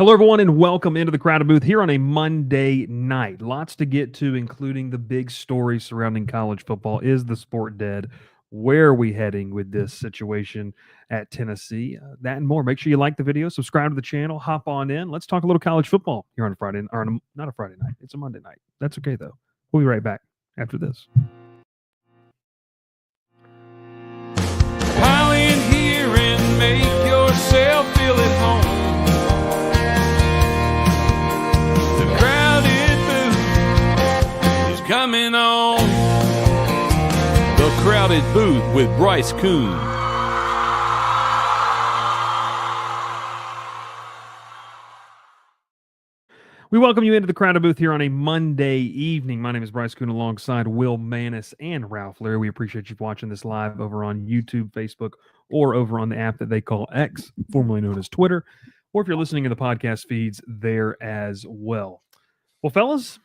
Hello, everyone, and welcome into the Crowded Booth here on a Monday night. Lots to get to, including the big story surrounding college football. Is the sport dead? Where are we heading with this situation at Tennessee? That and more. Make sure you like the video, subscribe to the channel, hop on in. Let's talk a little college football here on a Friday, or not a Friday night. It's a Monday night. That's okay, though. We'll be right back after this. Pile in here and make yourself feel at home. Coming on the Crowded Booth with Bryce Koon. We welcome you into the Crowded Booth here on a Monday evening. My name is Bryce Koon alongside Will Manis and Ralph Leary. We appreciate you watching this live over on YouTube, Facebook, or over on the app that they call X, formerly known as Twitter, or if you're listening in the podcast feeds there as well. Well, fellas,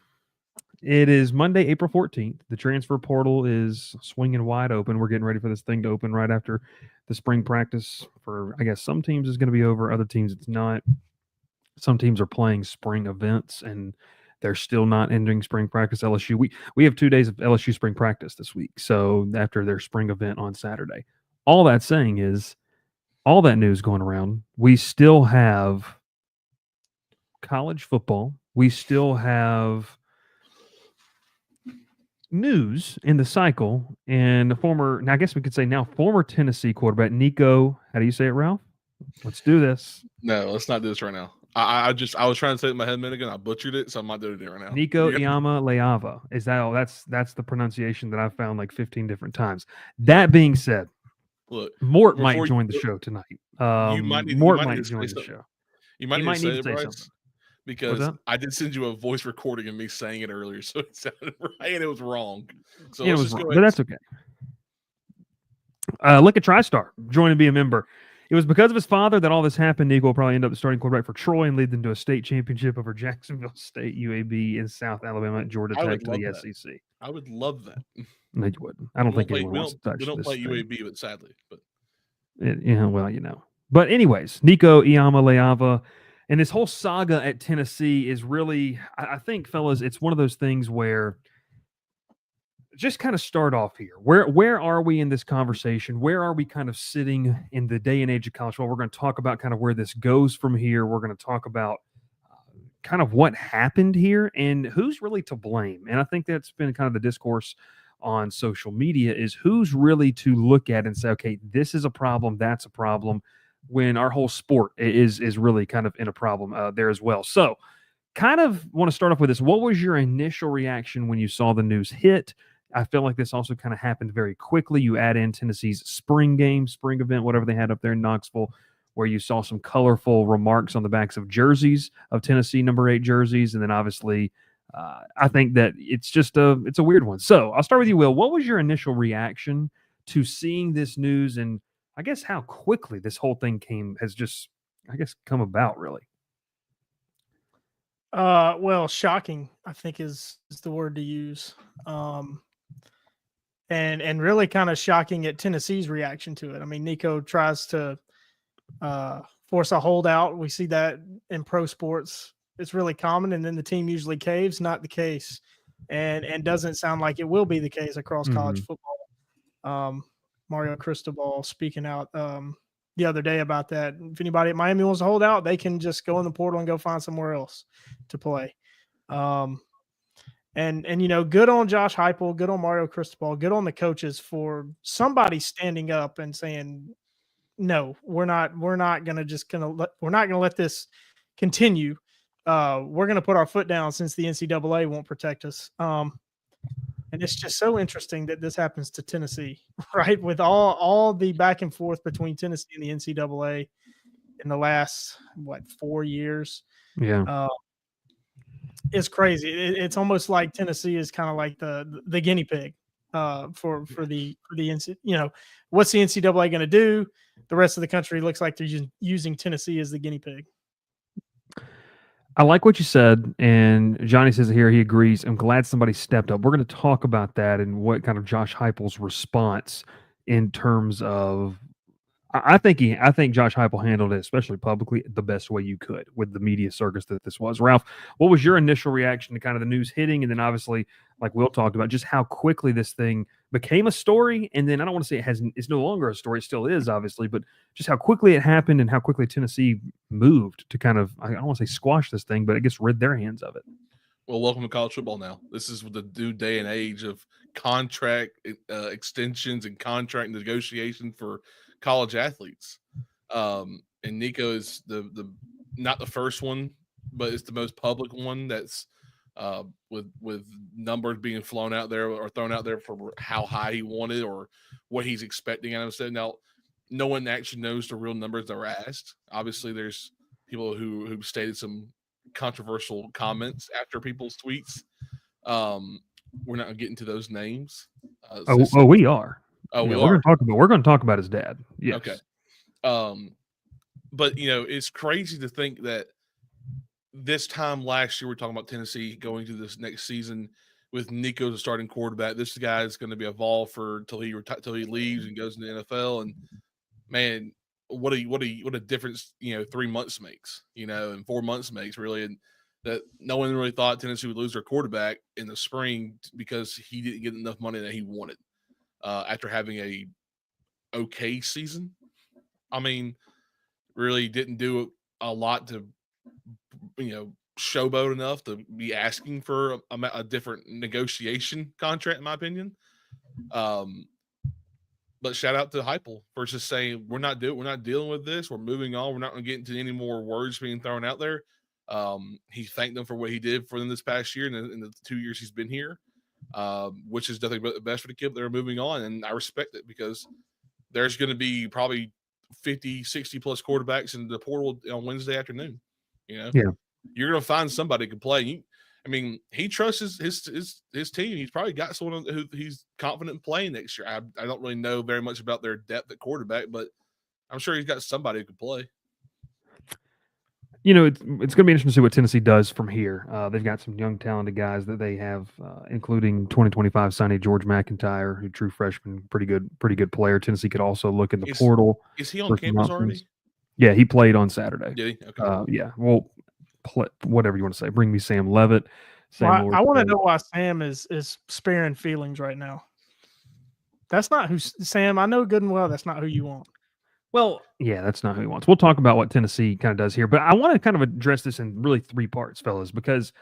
it is Monday, April 14th. The transfer portal is swinging wide open. We're getting ready for this thing to open right after the spring practice for, I guess, some teams is going to be over. Other teams, it's not. Some teams are playing spring events, and they're still not ending spring practice. LSU, we have 2 days of LSU spring practice this week, so after their spring event on Saturday. All that saying is, all that news going around, we still have college football. We still have news in the cycle, and now I guess we could say former Tennessee quarterback Nico. How do you say it, Ralph? Let's do this. No, let's not do this right now. I was trying to say it in my head a minute ago, and I butchered it, so I'm not doing it right now. Nico Iamaleava. Is that's the pronunciation that I've found like 15 different times. That being said, look, Mort might join the show tonight. Mort might join the show. You might need to say something. Because I did send you a voice recording of me saying it earlier, so it sounded right and it was wrong. So yeah, it was wrong, but that's okay. Look at TriStar, join and be a member. It was because of his father that all this happened. Nico will probably end up the starting quarterback for Troy and lead them to a state championship over Jacksonville State, UAB, and South Alabama, Georgia Tech to the SEC. I would love that. No, you wouldn't. I don't think anyone wants to touch this. We don't play UAB, but sadly. But well, you know. But anyways, Nico Iamaleava. And this whole saga at Tennessee is really, I think, fellas, it's one of those things where just kind of start off here. Where are we in this conversation? Where are we kind of sitting in the day and age of college football? We're going to talk about kind of where this goes from here. We're going to talk about kind of what happened here and who's really to blame. And I think that's been kind of the discourse on social media is who's really to look at and say, okay, this is a problem, that's a problem, when our whole sport is really kind of in a problem there as well. So kind of want to start off with this. What was your initial reaction when you saw the news hit? I feel like this also kind of happened very quickly. You add in Tennessee's spring event, whatever they had up there in Knoxville, where you saw some colorful remarks on the backs of jerseys of Tennessee number 8 jerseys. And then obviously I think that it's a weird one. So I'll start with you, Will. What was your initial reaction to seeing this news, and I guess how quickly this whole thing has just, I guess, come about, really? Well, shocking, I think is the word to use. And really kind of shocking at Tennessee's reaction to it. I mean, Nico tries to force a holdout. We see that in pro sports. It's really common, and then the team usually caves. Not the case, and doesn't sound like it will be the case across college football. Mario Cristobal speaking out the other day about that. If anybody at Miami wants to hold out, they can just go in the portal and go find somewhere else to play. And you know, good on Josh Heupel, good on Mario Cristobal, good on the coaches for somebody standing up and saying, no, we're not going to let this continue. We're going to put our foot down since the NCAA won't protect us. And it's just so interesting that this happens to Tennessee, right? With all the back and forth between Tennessee and the NCAA in the last, 4 years? Yeah. It's crazy. It's almost like Tennessee is kind of like the guinea pig for the NCAA. You know, what's the NCAA going to do? The rest of the country looks like they're using Tennessee as the guinea pig. I like what you said, and Johnny says here he agrees. I'm glad somebody stepped up. We're going to talk about that and what kind of Josh Heupel's response in terms of I think Josh Heupel handled it, especially publicly, the best way you could with the media circus that this was. Ralph, what was your initial reaction to kind of the news hitting, and then obviously, like Will talked about, just how quickly this thing became a story, and then I don't want to say it's no longer a story, it still is obviously, but just how quickly it happened and how quickly Tennessee moved to kind of, I don't want to say squash this thing, but I guess rid their hands of it. Well, welcome to college football now. This is the new day and age of contract extensions and contract negotiation for college athletes. And Nico is the not the first one, but it's the most public one that's with numbers being flown out there or thrown out there for how high he wanted or what he's expecting out of him. Now, no one actually knows the real numbers that were asked. Obviously, there's people who stated some controversial comments after people's tweets. We're not going to get into those names. We are. Oh, yeah, we're going to talk about his dad. Yes. Okay. But it's crazy to think that this time last year we're talking about Tennessee going to this next season with Nico as a starting quarterback. This guy is going to be a Vol till he leaves and goes into the NFL. And man, what a difference 3 months makes, and 4 months makes really. And that no one really thought Tennessee would lose their quarterback in the spring because he didn't get enough money that he wanted after having a okay season. I mean, really didn't do a lot to showboat enough to be asking for a different negotiation contract, in my opinion. But shout out to Heupel for just saying we're not dealing with this. We're moving on. We're not going to get into any more words being thrown out there. He thanked them for what he did for them this past year and in the 2 years he's been here, which is nothing but the best for the kid. They're moving on, and I respect it because there's going to be probably 50, 60 plus quarterbacks in the portal on Wednesday afternoon. Yeah, you're going to find somebody who can play. He trusts his team. He's probably got someone who he's confident in playing next year. I don't really know very much about their depth at quarterback, but I'm sure he's got somebody who can play. It's going to be interesting to see what Tennessee does from here. They've got some young, talented guys that they have, including 2025 signee George McIntyre, who true freshman, pretty good player. Tennessee could also look in the portal. Is he on campus already? Yeah, he played on Saturday. Did he? Okay. Yeah. Well, whatever you want to say. Bring me Sam Levitt. I want to know why Sam is sparing feelings right now. That's not who Sam. I know good and well that's not who you want. Well, yeah, that's not who he wants. We'll talk about what Tennessee kind of does here, but I want to kind of address this in really 3 parts, fellas, because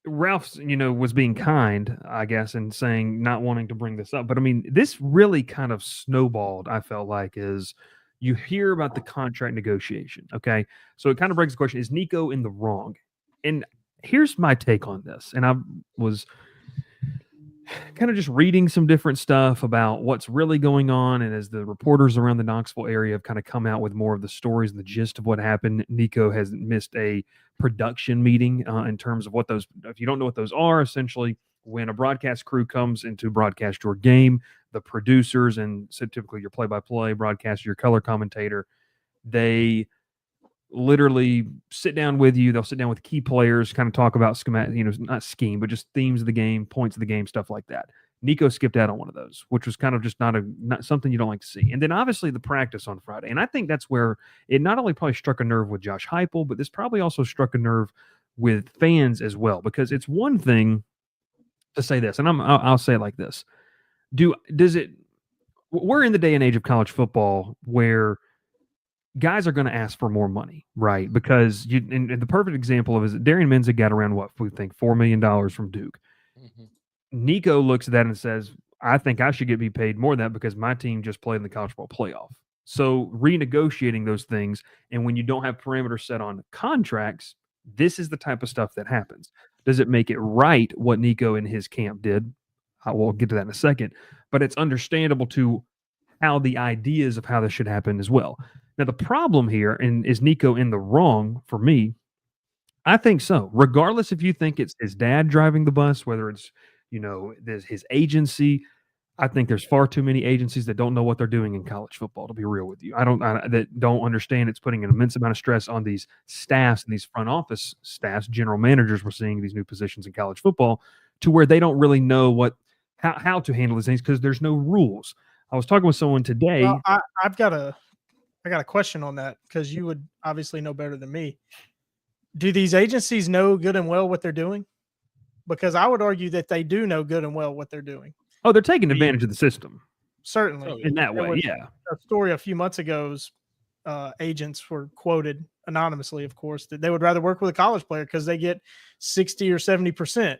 Ralph, was being kind, I guess, and saying not wanting to bring this up. But this really kind of snowballed, I felt like, is you hear about the contract negotiation. Okay. So it kind of begs the question, is Nico in the wrong? And here's my take on this. And I was kind of just reading some different stuff about what's really going on. And as the reporters around the Knoxville area have kind of come out with more of the stories and the gist of what happened, Nico has missed a production meeting in terms of what those, if you don't know what those are, essentially when a broadcast crew comes in to broadcast your game, the producers, and so typically your play-by-play broadcaster, your color commentator, they literally sit down with you. They'll sit down with key players, kind of talk about schematic, not scheme, but just themes of the game, points of the game, stuff like that. Nico skipped out on one of those, which was kind of just not something you don't like to see. And then obviously the practice on Friday. And I think that's where it not only probably struck a nerve with Josh Heupel, but this probably also struck a nerve with fans as well, because it's one thing to say this, and I'll say it like this. We're in the day and age of college football where guys are going to ask for more money, right? Because and the perfect example of is Darian Menza got around what we think $4 million from Duke. Mm-hmm. Nico looks at that and says, I think I should be paid more than that because my team just played in the college football playoff. So renegotiating those things, and when you don't have parameters set on contracts, this is the type of stuff that happens. Does it make it right what Nico and his camp did? We'll get to that in a second. But it's understandable to how the ideas of how this should happen as well. Now, the problem here, and is Nico in the wrong for me? I think so. Regardless if you think it's his dad driving the bus, whether it's, his agency, I think there's far too many agencies that don't know what they're doing in college football, to be real with you. That don't understand it's putting an immense amount of stress on these staffs and these front office staffs, general managers we're seeing these new positions in college football, to where they don't really know how to handle these things because there's no rules. I was talking with someone today. Well, I got a question on that because you would obviously know better than me. Do these agencies know good and well what they're doing? Because I would argue that they do know good and well what they're doing. Oh, they're taking advantage of the system Certainly. Oh, yeah. in that There way. was Yeah. a story a few months ago's agents were quoted anonymously, of course, that they would rather work with a college player because they get 60 or 70%,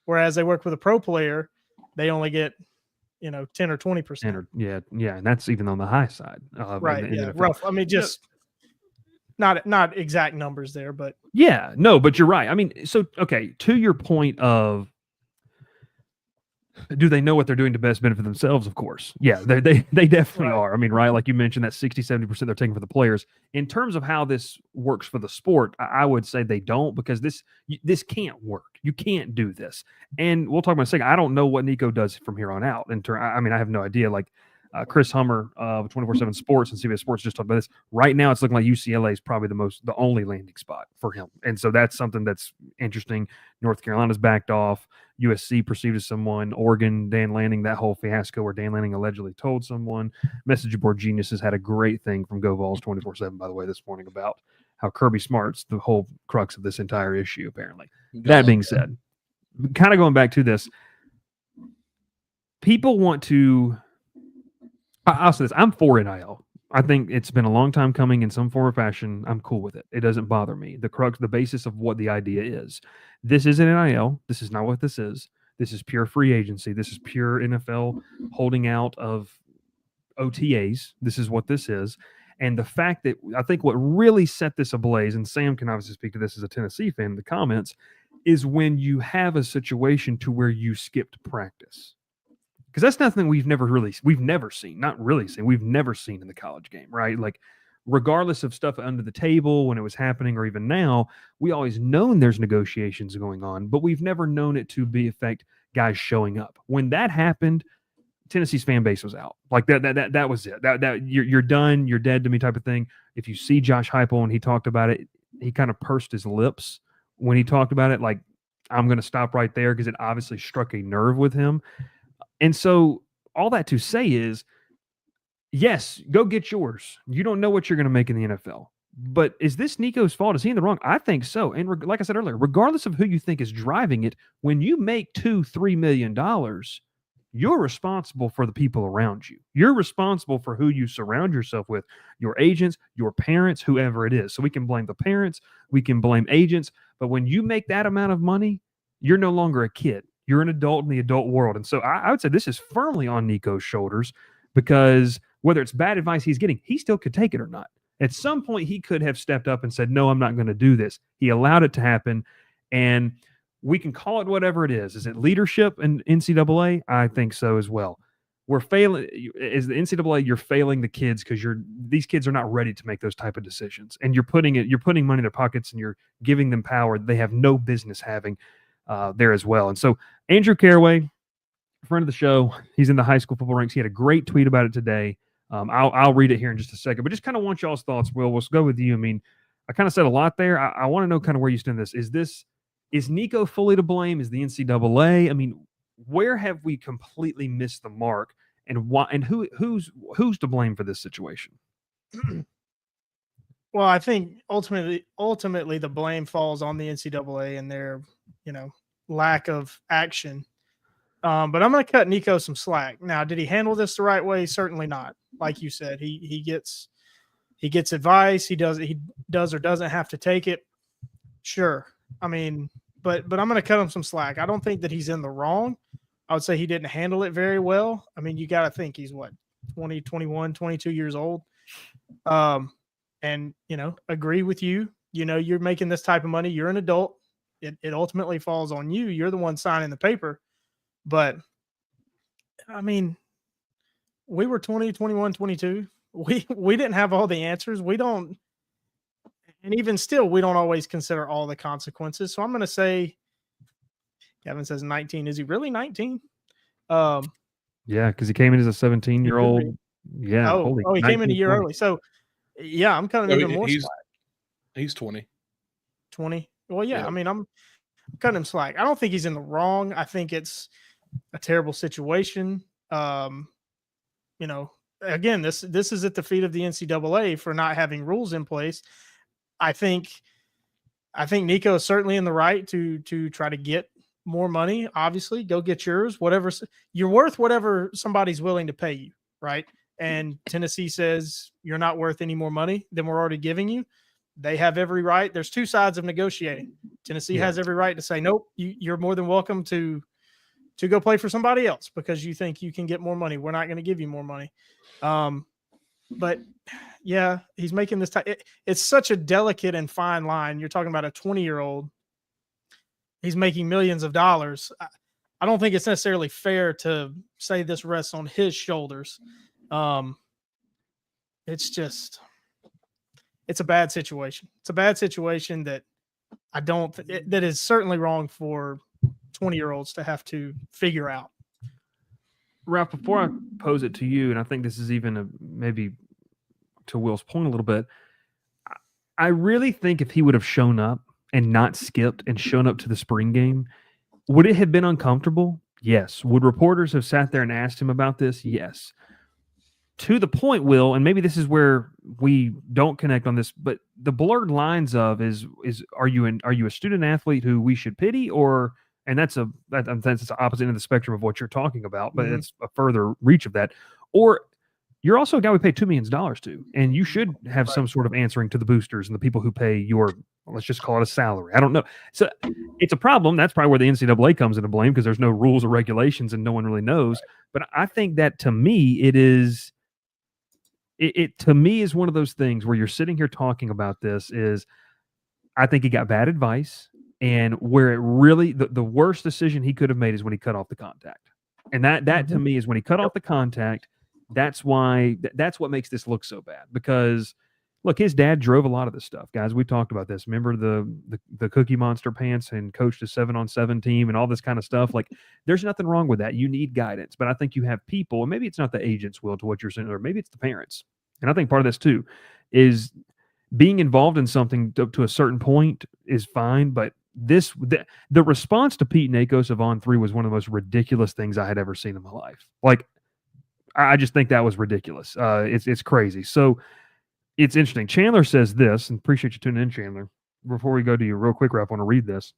whereas they work with a pro player, they only get 10 or 20%. Yeah. And that's even on the high side. Right. In the Yeah. NFL. Rough. I mean, just not exact numbers there, but Yeah, no, but you're right. I mean, so okay, to your point of do they know what they're doing to best benefit themselves? Of course. Yeah, they definitely Right. are. I mean, right, like you mentioned that 60-70% they're taking for the players. In terms of how this works for the sport, I would say they don't, because this can't work. You can't do this. And we'll talk about in a second. I don't know what Nico does from here on out. I mean, I have no idea. Like Chris Hummer of 24/7 Sports and CBS Sports just talked about this. Right now, it's looking like UCLA is probably the only landing spot for him, and so that's something that's interesting. North Carolina's backed off. USC perceived as someone. Oregon, Dan Lanning, that whole fiasco where Dan Lanning allegedly told someone. Message board geniuses had a great thing from Go Vols 24/7, by the way, this morning about how Kirby Smart's the whole crux of this entire issue. Apparently, that being said, kind of going back to this, people want to. I'll say this. I'm for NIL. I think it's been a long time coming in some form or fashion. I'm cool with it. It doesn't bother me. The basis of what the idea is. This isn't NIL. This is not what this is. This is pure free agency. This is pure NFL holding out of OTAs. This is what this is. And the fact that I think what really set this ablaze, and Sam can obviously speak to this as a Tennessee fan in the comments, is when you have a situation to where you skipped practice. Because that's nothing we've never seen in the college game, right? Like, regardless of stuff under the table when it was happening or even now, we always known there's negotiations going on, but we've never known it to affect guys showing up. When that happened, Tennessee's fan base was out. Like that was it. That you're done, you're dead to me type of thing. If you see Josh Heupel when he talked about it, he kind of pursed his lips when he talked about it. Like, I'm going to stop right there because it obviously struck a nerve with him. And so all that to say is, yes, go get yours. You don't know what you're going to make in the NFL. But is this Nico's fault? Is he in the wrong? I think so. And like I said earlier, regardless of who you think is driving it, when you make $2-3 million, you're responsible for the people around you. You're responsible for who you surround yourself with, your agents, your parents, whoever it is. So we can blame the parents, we can blame agents. But when you make that amount of money, you're no longer a kid. You're an adult in the adult world. And so I would say this is firmly on Nico's shoulders, because whether it's bad advice he's getting, he still could take it or not. At some point, he could have stepped up and said, no, I'm not going to do this. He allowed it to happen. And we can call it whatever it is. Is it leadership in NCAA? I think so as well. We're failing. Is the NCAA, you're failing the kids because these kids are not ready to make those type of decisions. And you're putting money in their pockets and you're giving them power they have no business having there as well. And so Andrew Caraway, friend of the show, he's in the high school football ranks. He had a great tweet about it today. I'll read it here in just a second, but just kind of want y'all's thoughts. Will, we'll go with you. I mean, I kind of said a lot there. I want to know kind of where you stand in this. Is Nico fully to blame? Is the NCAA? I mean, where have we completely missed the mark, and why? And who's to blame for this situation? Well, I think ultimately the blame falls on the NCAA and their, lack of action. But I'm going to cut Nico some slack. Now, did he handle this the right way? Certainly not. Like you said, he gets advice. He does or doesn't have to take it. Sure. I mean, but I'm going to cut him some slack. I don't think that he's in the wrong. I would say he didn't handle it very well. I mean, you got to think he's 20, 21, 22 years old. And, agree with you. You're making this type of money. You're an adult. It ultimately falls on you. You're the one signing the paper. But, I mean, we were 20, 21, 22. We didn't have all the answers. We don't. And even still, we don't always consider all the consequences. So I'm going to say, Kevin says 19. Is he really 19? Yeah, because he came in as a 17-year-old. Yeah. Oh, he came in a year early. So, yeah, I'm kind of even more slack. He's 20. 20. Well, yeah. I mean, I'm cutting him slack. I don't think he's in the wrong. I think it's a terrible situation. again, this is at the feet of the NCAA for not having rules in place. I think Nico is certainly in the right to try to get more money. Obviously, go get yours. Whatever you're worth, whatever somebody's willing to pay you, right? And Tennessee says you're not worth any more money than we're already giving you. They have every right. There's two sides of negotiating. Tennessee has every right to say, nope, you're more than welcome to go play for somebody else because you think you can get more money. We're not going to give you more money. But yeah, he's making this it's such a delicate and fine line. You're talking about a 20-year-old. He's making millions of dollars. I don't think it's necessarily fair to say this rests on his shoulders. It's a bad situation. It's a bad situation that that is certainly wrong for 20-year-olds to have to figure out. Ralph, before I pose it to you, and I think this is even maybe to Will's point a little bit, I really think if he would have shown up and not skipped and shown up to the spring game, would it have been uncomfortable? Yes. Would reporters have sat there and asked him about this? Yes. To the point, Will, and maybe this is where we don't connect on this, but the blurred lines of are you a student athlete who we should pity, or and that's the opposite end of the spectrum of what you're talking about, but it's a further reach of that, or you're also a guy we pay $2 million to, and you should have some sort of answering to the boosters and the people who pay your, let's just call it a salary. I don't know. So it's a problem. That's probably where the NCAA comes into blame because there's no rules or regulations and no one really knows. But I think that to me, it to me is one of those things where you're sitting here talking about this is I think he got bad advice, and where it really the worst decision he could have made is when he cut off the contact. And that to me is when he cut off the contact. That's why that's what makes this look so bad, because look, his dad drove a lot of this stuff, guys. We talked about this. Remember the Cookie Monster pants and coached a 7-on-7 team and all this kind of stuff. Like, there's nothing wrong with that. You need guidance, but I think you have people, and maybe it's not the agents, Will, to what you're saying, or maybe it's the parents. And I think part of this too is being involved in something to a certain point is fine, but the response to Pete Nakos of On 3 was one of the most ridiculous things I had ever seen in my life. Like, I just think that was ridiculous. It's crazy. So it's interesting. Chandler says this, and appreciate you tuning in, Chandler. Before we go to you real quick, Ralph, I want to read this.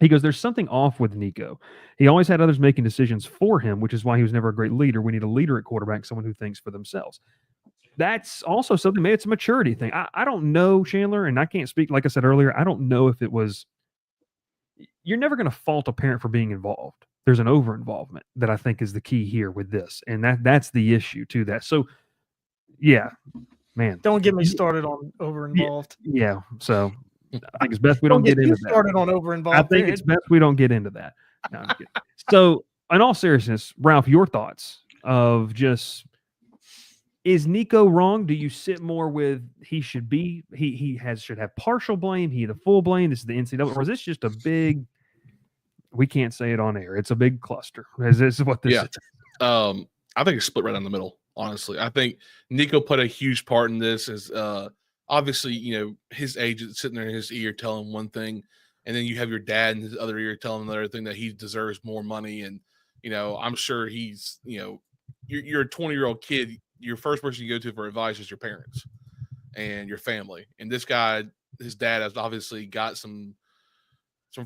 He goes, there's something off with Nico. He always had others making decisions for him, which is why he was never a great leader. We need a leader at quarterback, someone who thinks for themselves. That's also something, maybe it's a maturity thing. I don't know, Chandler, and I can't speak, like I said earlier, I don't know if it was, you're never going to fault a parent for being involved. There's an over-involvement that I think is the key here with this. And that's the issue to that. So, yeah, man. Don't get me started on over-involved. Yeah. So I think it's best we don't get into that. Started on over-involved. I think it's best we don't get into that. No, I'm kidding. So, in all seriousness, Ralph, your thoughts of just, is Nico wrong? Do you sit more with he should have partial blame, he the full blame, this is the NCAA, or is this just a big, we can't say it on air, it's a big cluster? Is this what this is? I think it's split right down the middle, honestly. I think Nico put a huge part in this. Is obviously, his agent sitting there in his ear telling him one thing, and then you have your dad in his other ear telling him another thing, that he deserves more money. And I'm sure he's you're a 20-year-old kid, your first person you go to for advice is your parents and your family. And this guy, his dad, has obviously got some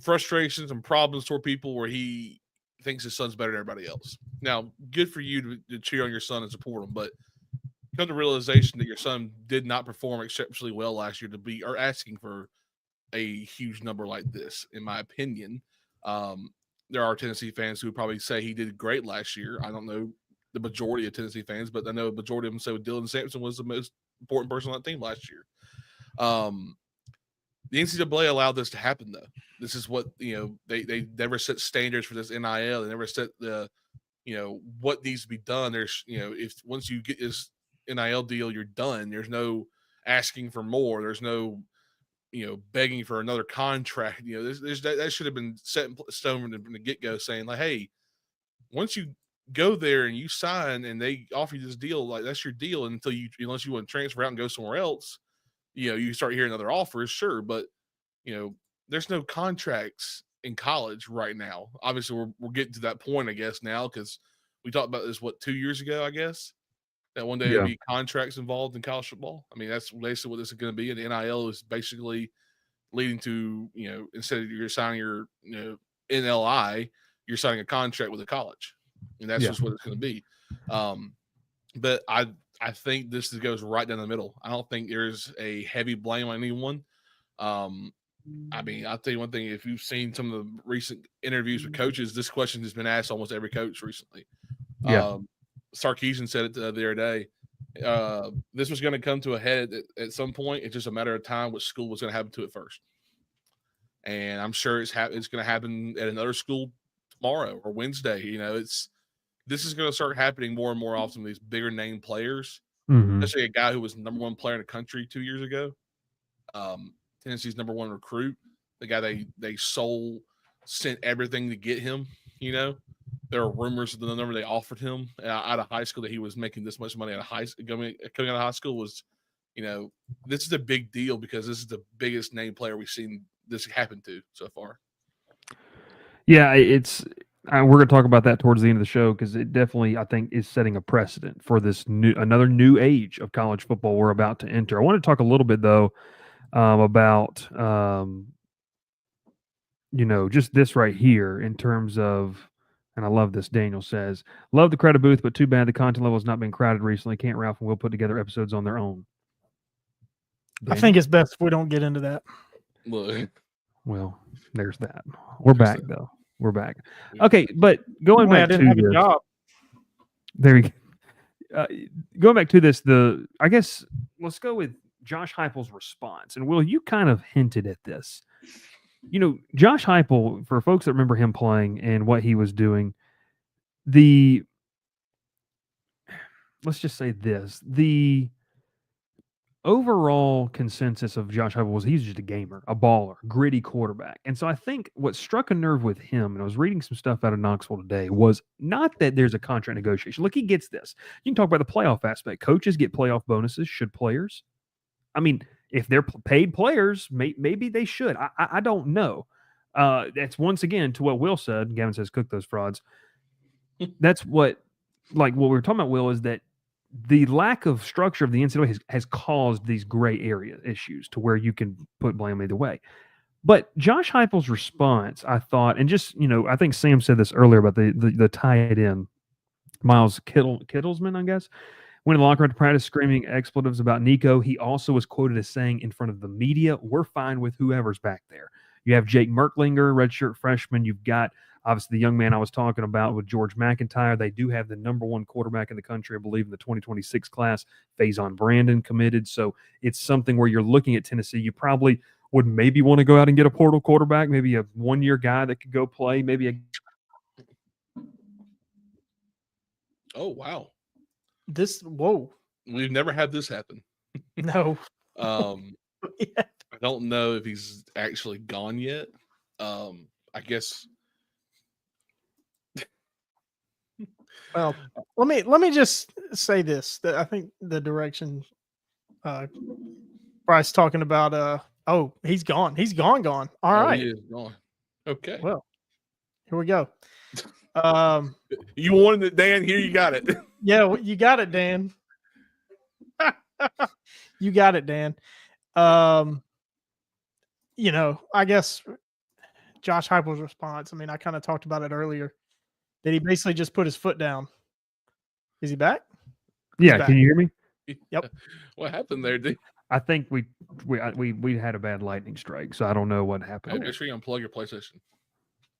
frustrations and problems toward people where he thinks his son's better than everybody else. Now, good for you to cheer on your son and support him, but come to realization that your son did not perform exceptionally well last year to be asking for a huge number like this, in my opinion. There are Tennessee fans who would probably say he did great last year. I don't know the majority of Tennessee fans, but I know a majority of them say Dylan Sampson was the most important person on that team last year. The NCAA allowed this to happen, though. This is what, they never set standards for this NIL. They never set the, what needs to be done. There's, if once you get this NIL deal, you're done. There's no asking for more. There's no, begging for another contract. That should have been set in stone from the get-go, saying like, hey, once you go there and you sign and they offer you this deal, like that's your deal unless you want to transfer out and go somewhere else. You start hearing other offers, sure, but there's no contracts in college right now. Obviously, we're getting to that point, I guess, now, because we talked about this 2 years ago, I guess. that one day there'll be contracts involved in college football. I mean, that's basically what this is going to be. And the NIL is basically leading to, instead of you're signing your, NLI, you're signing a contract with a college. And that's just what it's going to be. But I think this goes right down the middle. I don't think there's a heavy blame on anyone. I mean, I'll tell you one thing. If you've seen some of the recent interviews with coaches, this question has been asked almost every coach recently. Sarkisian said it the other day. This was going to come to a head at some point. It's just a matter of time which school was going to happen to it first. And I'm sure it's going to happen at another school tomorrow or Wednesday. This is going to start happening more and more often with these bigger name players, especially a guy who was number one player in the country 2 years ago. Tennessee's number one recruit, the guy they sent everything to get him. There are rumors of the number they offered him out of high school that he was making this much money coming out of high school was, this is a big deal because this is the biggest name player we've seen this happen to so far. Yeah, we're going to talk about that towards the end of the show because it definitely, I think, is setting a precedent for this another new age of college football we're about to enter. I want to talk a little bit though about just this right here in terms of. And I love this. Daniel says, love the credit booth, but too bad the content level has not been crowded recently. Can't Ralph and Will put together episodes on their own? Daniel? I think it's best if we don't get into that. Well, there's that. We're back, though. We're back. Okay, but going back to this. Job. There you go. Going back to this, I guess let's go with Josh Heupel's response. And Will, you kind of hinted at this. Josh Heupel, for folks that remember him playing and what he was doing, let's just say this, the overall consensus of Josh Heupel was he's just a gamer, a baller, gritty quarterback. And so I think what struck a nerve with him, and I was reading some stuff out of Knoxville today, was not that there's a contract negotiation. Look, he gets this. You can talk about the playoff aspect. Coaches get playoff bonuses. Should players? I mean, if they're paid players, maybe they should. I don't know. That's once again to what Will said. Gavin says, cook those frauds. That's what we were talking about, Will, is that the lack of structure of the NCAA has caused these gray area issues to where you can put blame either way. But Josh Heupel's response, I thought, and just, I think Sam said this earlier about the tight end, Miles Kittlesman, I guess, went in the locker room to practice screaming expletives about Nico. He also was quoted as saying in front of the media, we're fine with whoever's back there. You have Jake Merklinger, redshirt freshman. You've got, obviously, the young man I was talking about with George McIntyre. They do have the number one quarterback in the country, I believe, in the 2026 class, Faison Brandon, committed. So it's something where you're looking at Tennessee. You probably would maybe want to go out and get a portal quarterback, maybe a one-year guy that could go play, maybe a – Oh, wow. Whoa. We've never had this happen. No. I don't know if he's actually gone yet. I guess. Well, let me just say this. That I think the direction Bryce talking about he's gone. He's gone. All right. He is gone. Okay. Well, here we go. You wanted it, Dan. Here you got it. Yeah, you got it, Dan. You got it, Dan. I guess Josh Heupel's response. I mean, I kind of talked about it earlier. That he basically just put his foot down. Is he back? Yeah, can you hear me? Yep. What happened there, dude? I think we had a bad lightning strike, so I don't know what happened. Make sure you unplug your PlayStation.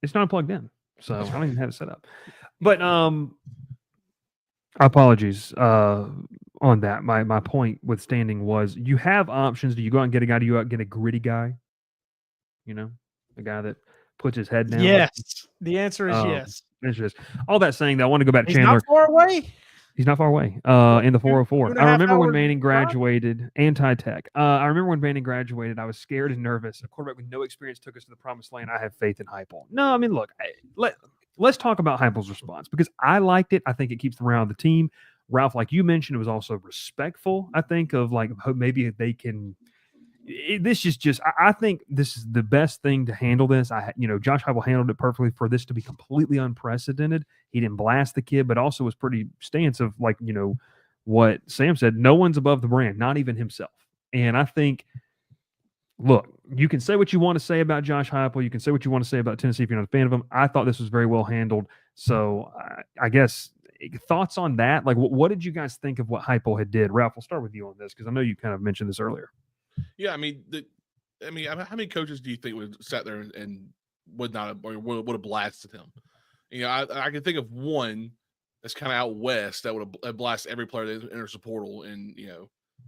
It's not plugged in, so I don't even have it set up. But apologies on that. My point with standing was you have options. Do you go out and get a guy? Do you go out and get a gritty guy? A guy that puts his head down. Yes. The answer is yes. It's just all that saying that I want to go back to Chandler. He's not far away. He's not far away. In the 404. I remember when Manning graduated, anti-tech. I remember when Manning graduated, I was scared and nervous. A quarterback with no experience took us to the promised land. I have faith in Heupel. No, I mean, look, let's talk about Heupel's response because I liked it. I think it keeps them around the team. Ralph, like you mentioned, it was also respectful, I think, of like maybe they can – this is just – I think this is the best thing to handle this. Josh Heupel handled it perfectly for this to be completely unprecedented. He didn't blast the kid, but also was pretty stance of like, what Sam said. No one's above the brand, not even himself. And I think, look, you can say what you want to say about Josh Heupel. You can say what you want to say about Tennessee if you're not a fan of him. I thought this was very well handled. So I guess thoughts on that? Like, what did you guys think of what Heupel had did? Ralph, we'll start with you on this because I know you kind of mentioned this earlier. Yeah, I mean, how many coaches do you think would have sat there and would not have, or would have blasted him? You know, I can think of one that's kind of out west that would have blasted every player that enters the portal, and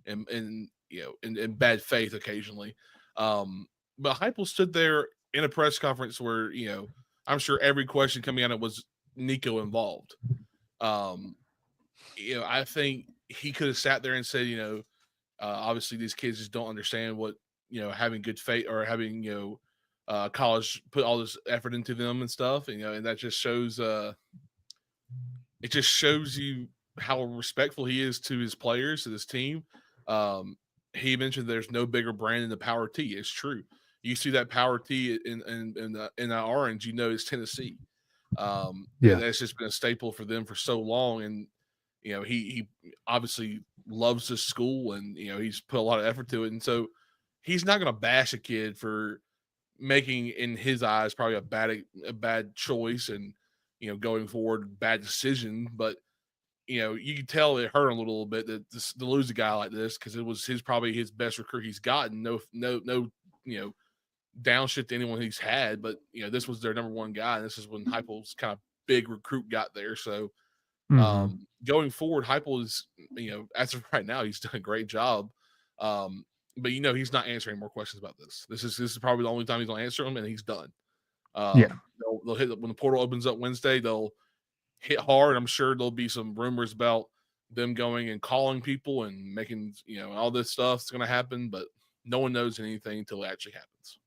in bad faith occasionally. But Heupel stood there in a press conference where I'm sure every question coming out of it was Nico involved. I think he could have sat there and said, obviously these kids just don't understand what having good faith or having college put all this effort into them and stuff, and that just shows it just shows you how respectful he is to his players, to this team. He mentioned there's no bigger brand than the Power T. It's true. You see that Power T in the orange, it's Tennessee. That's just been a staple for them for so long, and he obviously loves this school, and he's put a lot of effort to it, and so he's not going to bash a kid for making, in his eyes, probably a bad choice and going forward, bad decision. But you can tell it hurt him a little bit to lose a guy like this, because it was probably his best recruit he's gotten. No downshift to anyone he's had, but this was their number one guy, and this is when Heupel's kind of big recruit got there. So going forward, Heupel is as of right now, he's done a great job. But he's not answering more questions about this. This is probably the only time he's going to answer them, and he's done. They'll hit when the portal opens up Wednesday. They'll hit hard. I'm sure there'll be some rumors about them going and calling people and making all this stuff's going to happen, but no one knows anything until it actually happens.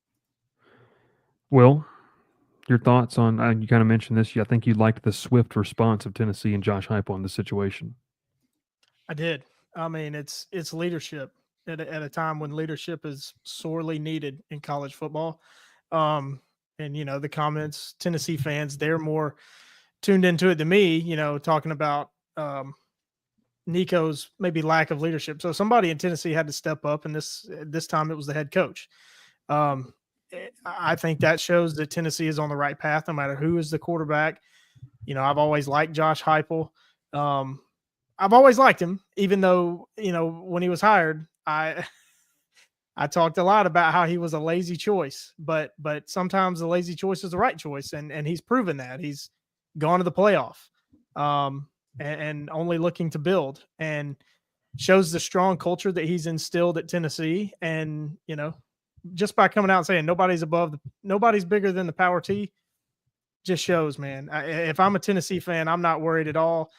Will, your thoughts on? You kind of mentioned this. I think you liked the swift response of Tennessee and Josh Heupel in the situation. I did. I mean, it's leadership at a time when leadership is sorely needed in college football. And the comments, Tennessee fans, they're more tuned into it than me. Talking about Nico's maybe lack of leadership. So somebody in Tennessee had to step up, and this time it was the head coach. I think that shows that Tennessee is on the right path, no matter who is the quarterback. I've always liked Josh Heupel. I've always liked him, even though, when he was hired, I talked a lot about how he was a lazy choice, but sometimes the lazy choice is the right choice. And he's proven that. He's gone to the playoff and only looking to build, and shows the strong culture that he's instilled at Tennessee. And, just by coming out and saying nobody's bigger than the Power T, just shows, man. If I'm a Tennessee fan, I'm not worried at all.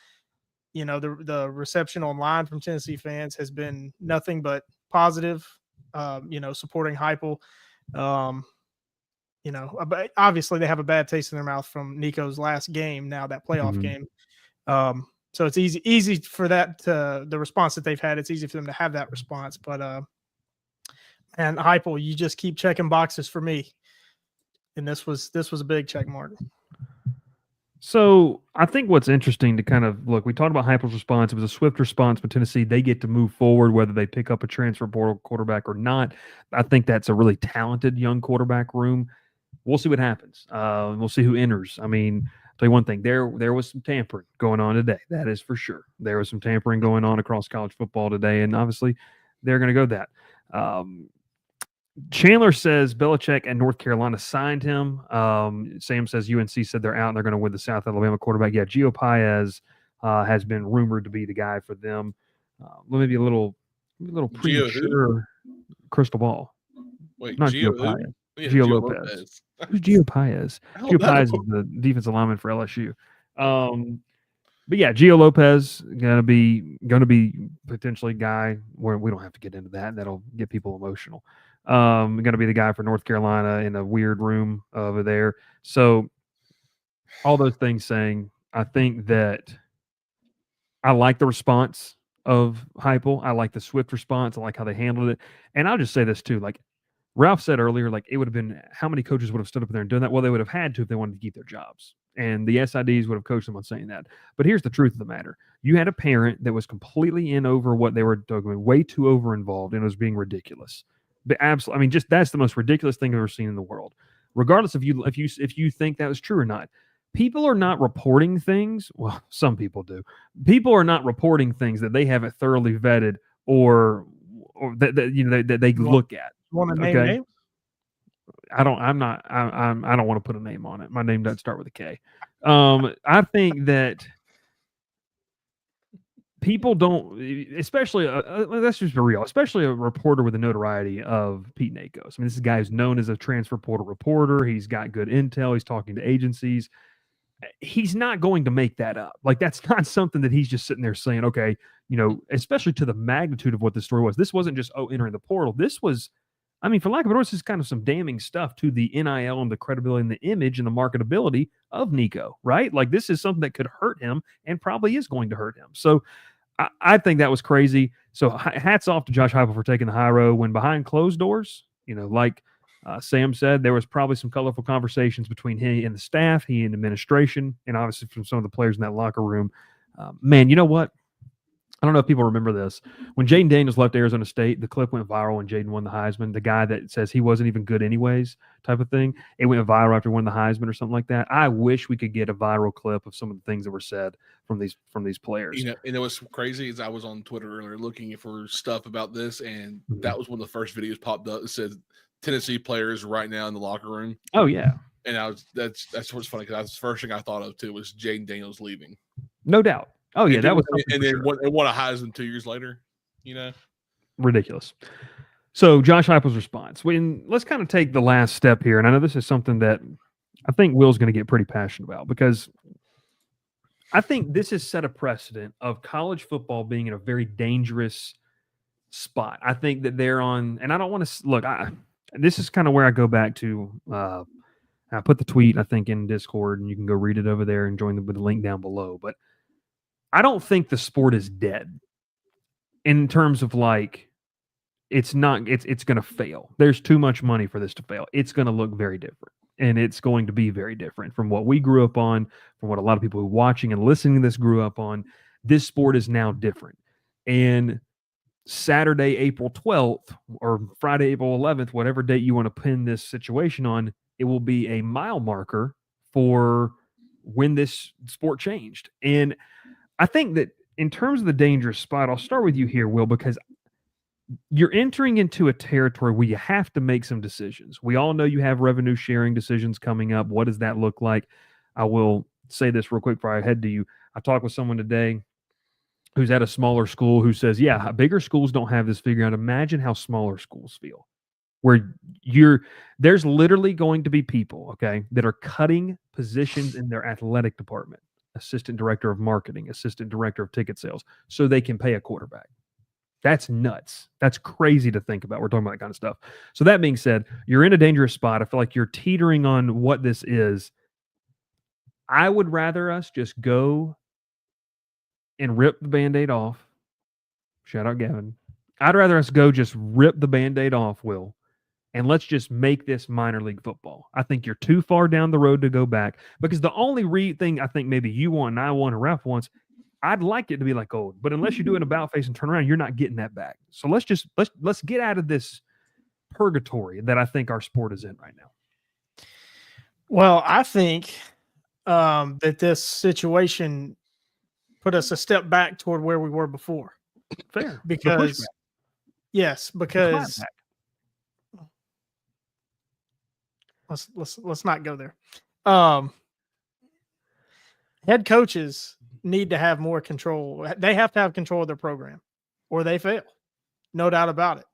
The reception online from Tennessee fans has been nothing but positive. Supporting Heupel. But obviously they have a bad taste in their mouth from Nico's last game. Now that playoff game. So it's easy for that the response that they've had. It's easy for them to have that response, but and Heupel, you just keep checking boxes for me. And this was a big check mark. So I think what's interesting to kind of look, we talked about Heupel's response. It was a swift response, but Tennessee, they get to move forward, whether they pick up a transfer portal quarterback or not. I think that's a really talented young quarterback room. We'll see what happens. We'll see who enters. I mean, I'll tell you one thing, there was some tampering going on today. That is for sure. There was some tampering going on across college football today, and obviously they're going to go that. Chandler says Belichick and North Carolina signed him. Sam says UNC said they're out and they're going to win the South Alabama quarterback. Yeah, Gio Paez has been rumored to be the guy for them. Maybe a little premature crystal ball. Wait, not Gio Paez. Yeah, Gio Lopez. Who's Gio Paez? Gio Paez is the defensive lineman for LSU. But yeah, Gio Lopez gonna be potentially a guy where we don't have to get into that. That'll get people emotional. Going to be the guy for North Carolina in a weird room over there. So all those things saying, I think that I like the response of Heupel. I like the swift response. I like how they handled it. And I'll just say this too, like Ralph said earlier, like it would have been, how many coaches would have stood up there and done that? Well, they would have had to if they wanted to keep their jobs. And the SIDs would have coached them on saying that. But here's the truth of the matter. You had a parent that was completely in over what they were doing, way too over involved, and it was being ridiculous. But absolutely, I mean, just that's the most ridiculous thing I've ever seen in the world. Regardless if you think that was true or not, people are not reporting things. Well, some people do. People are not reporting things that they haven't thoroughly vetted or that they look at. Want to name Okay. names? I don't want to put a name on it. My name doesn't start with a K. I think that people don't, especially let's just be real, especially a reporter with the notoriety of Pete Nakos. I mean, this is a guy who's known as a transfer portal reporter. He's got good intel. He's talking to agencies. He's not going to make that up. Like, that's not something that he's just sitting there saying, okay, especially to the magnitude of what the story was. This wasn't just, entering the portal. This was, I mean, for lack of a better word, this is kind of some damning stuff to the NIL and the credibility and the image and the marketability of Nico, right? Like, this is something that could hurt him and probably is going to hurt him. So I think that was crazy. So hats off to Josh Heupel for taking the high road when behind closed doors, like Sam said, there was probably some colorful conversations between he and the staff, he and administration, and obviously from some of the players in that locker room. Man, you know what? I don't know if people remember this. When Jaden Daniels left Arizona State, the clip went viral when Jaden won the Heisman. The guy that says he wasn't even good anyways type of thing. It went viral after he won the Heisman or something like that. I wish we could get a viral clip of some of the things that were said from these players. And it was crazy is I was on Twitter earlier looking for stuff about this, and that was one of the first videos popped up. It said Tennessee players right now in the locker room. Oh, yeah. And that's what's funny because that's the first thing I thought of too was Jaden Daniels leaving. No doubt. Oh, yeah, that was and then won a Heisman 2 years later, ridiculous. So Josh Heupel's response. Let's kind of take the last step here, and I know this is something that I think Will's going to get pretty passionate about because I think this has set a precedent of college football being in a very dangerous spot. I think that they're on, and I don't want to look. This is kind of where I go back to. I put the tweet, I think, in Discord, and you can go read it over there and join with the link down below. But I don't think the sport is dead in terms of like it's going to fail. There's too much money for this to fail. It's going to look very different, and it's going to be very different from what we grew up on, from what a lot of people who are watching and listening to this grew up on. This sport is now different. And Saturday, April 12th or Friday, April 11th, whatever date you want to pin this situation on, it will be a mile marker for when this sport changed. And I think that in terms of the dangerous spot, I'll start with you here, Will, because you're entering into a territory where you have to make some decisions. We all know you have revenue sharing decisions coming up. What does that look like? I will say this real quick before I head to you. I talked with someone today who's at a smaller school who says, yeah, bigger schools don't have this figured out. Imagine how smaller schools feel, where there's literally going to be people, okay, that are cutting positions in their athletic department. Assistant director of marketing, assistant director of ticket sales, so they can pay a quarterback. That's nuts. That's crazy to think about. We're talking about that kind of stuff. So that being said, you're in a dangerous spot. I feel like you're teetering on what this is. I would rather us just go and rip the Band-Aid off. Shout out Gavin. I'd rather us go just rip the Band-Aid off, Will, and let's just make this minor league football. I think you're too far down the road to go back because the only thing I think maybe you want and I want and Ralph wants, I'd like it to be like old, but unless you do an about face and turn around, you're not getting that back. So let's get out of this purgatory that I think our sport is in right now. Well, I think that this situation put us a step back toward where we were before. Fair. Because let's not go there. Head coaches need to have more control. They have to have control of their program or they fail. No doubt about it.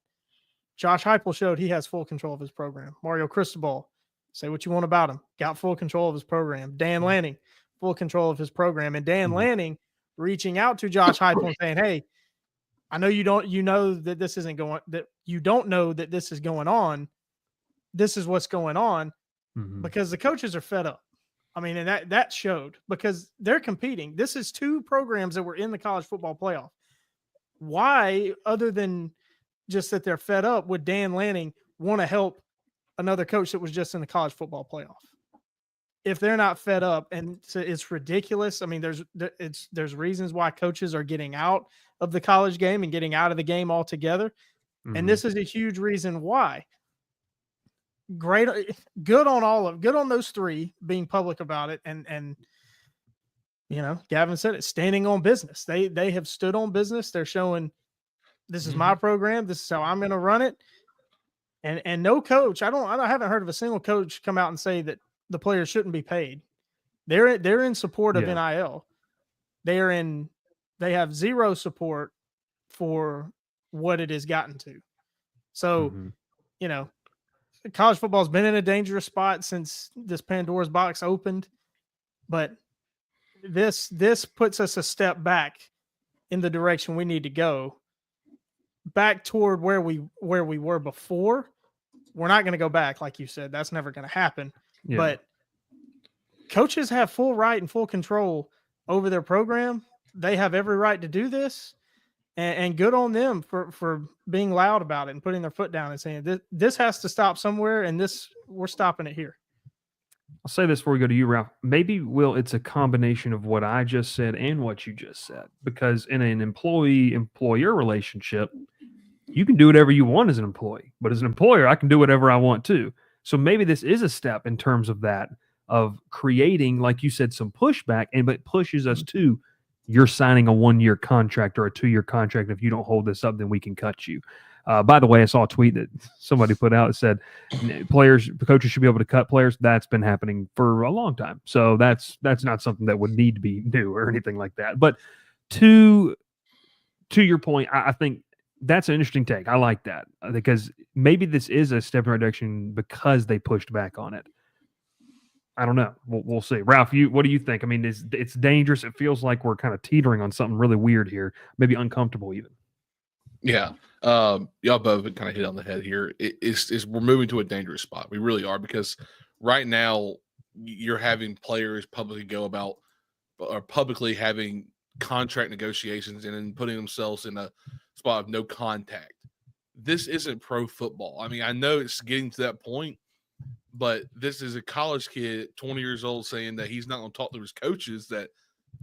Josh Heupel showed he has full control of his program. Mario Cristobal, say what you want about him, got full control of his program. Dan Lanning, full control of his program. And Dan Lanning reaching out to Josh Heupel and saying, hey, I know you don't know that this is going on. This is what's going on because the coaches are fed up. I mean, and that showed because they're competing. This is two programs that were in the college football playoff. Why, other than just that they're fed up, would Dan Lanning want to help another coach that was just in the college football playoff? if they're not fed up, and so it's ridiculous. I mean, there's reasons why coaches are getting out of the college game and getting out of the game altogether. And this is a huge reason why. Great, good on those three being public about it. And Gavin said it, standing on business. They have stood on business. They're showing this is my program. This is how I'm going to run it. And no coach, I haven't heard of a single coach come out and say that the players shouldn't be paid. They're in support of NIL. They have zero support for what it has gotten to. So, college football has been in a dangerous spot since this Pandora's box opened, but this puts us a step back in the direction we need to go, back toward where we were before. We're not going to go back, like you said. That's never going to happen. Yeah. But coaches have full right and full control over their program. They have every right to do this, and good on them for being loud about it and putting their foot down and saying this has to stop somewhere, and we're stopping it here. I'll say this before we go to you, Ralph. Maybe, Will, it's a combination of what I just said and what you just said, because in an employee-employer relationship, you can do whatever you want as an employee, but as an employer, I can do whatever I want too. So maybe this is a step in terms of that, of creating, like you said, some pushback, but it pushes us to, you're signing a 1-year contract or a 2-year contract. If you don't hold this up, then we can cut you. By the way, I saw a tweet that somebody put out that said coaches should be able to cut players. That's been happening for a long time. So that's not something that would need to be new or anything like that. But to your point, I think that's an interesting take. I like that, because maybe this is a step in the right direction because they pushed back on it. I don't know. We'll see. Ralph, what do you think? I mean, it's dangerous. It feels like we're kind of teetering on something really weird here, maybe uncomfortable even. Yeah. Y'all both kind of hit on the head here. We're moving to a dangerous spot. We really are, because right now you're having players publicly go about or publicly having contract negotiations and then putting themselves in a spot of no contact. This isn't pro football. I mean, I know it's getting to that point, but this is a college kid, 20 years old, saying that he's not going to talk to his coaches that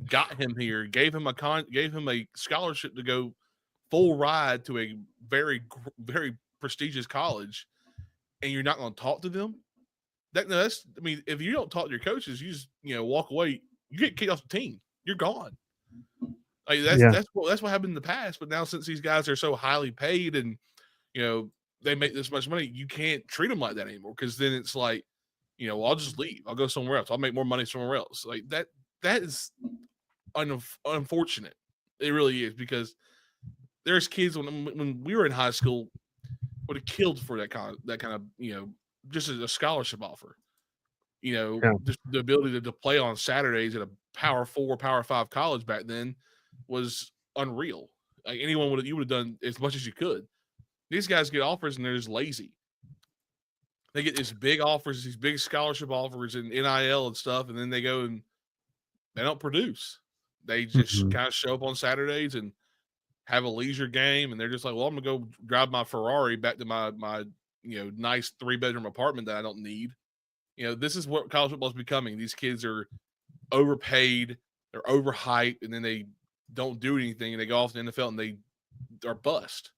got him here, gave him a scholarship to go full ride to a very, very prestigious college, and you're not going to talk to them. If you don't talk to your coaches, you just walk away. You get kicked off the team. You're gone. Like that's what happened in the past. But now, since these guys are so highly paid and they make this much money, you can't treat them like that anymore, because then it's like, I'll just leave. I'll go somewhere else. I'll make more money somewhere else. Like that is unfortunate. It really is, because there's kids when we were in high school would have killed for that kind of just as a scholarship offer. Just the ability to play on Saturdays at a Power 4, Power 5 college back then was unreal. Like you would have done as much as you could. These guys get offers and they're just lazy. They get these big offers, these big scholarship offers and NIL and stuff, and then they go and they don't produce. They just kind of show up on Saturdays and have a leisure game, and they're just like, well, I'm gonna go drive my Ferrari back to my nice 3-bedroom apartment that I don't need. This is what college football is becoming. These kids are overpaid, they're overhyped, and then they don't do anything, and they go off to the NFL and they are bust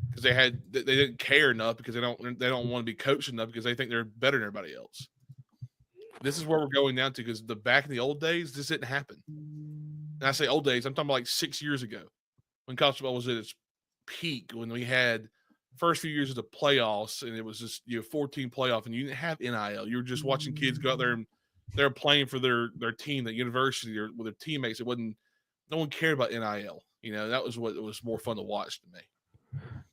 because they didn't care enough, because they don't want to be coached enough, because they think they're better than everybody else. This is where we're going down to, because back in the old days, this didn't happen. And I say old days, I'm talking about like 6 years ago, when college football was at its peak, when we had first few years of the playoffs, and it was just 14 playoff, and you didn't have NIL. You were just watching kids go out there and they're playing for their team, the university, or with their teammates. No one cared about NIL. That was what it was more fun to watch to me.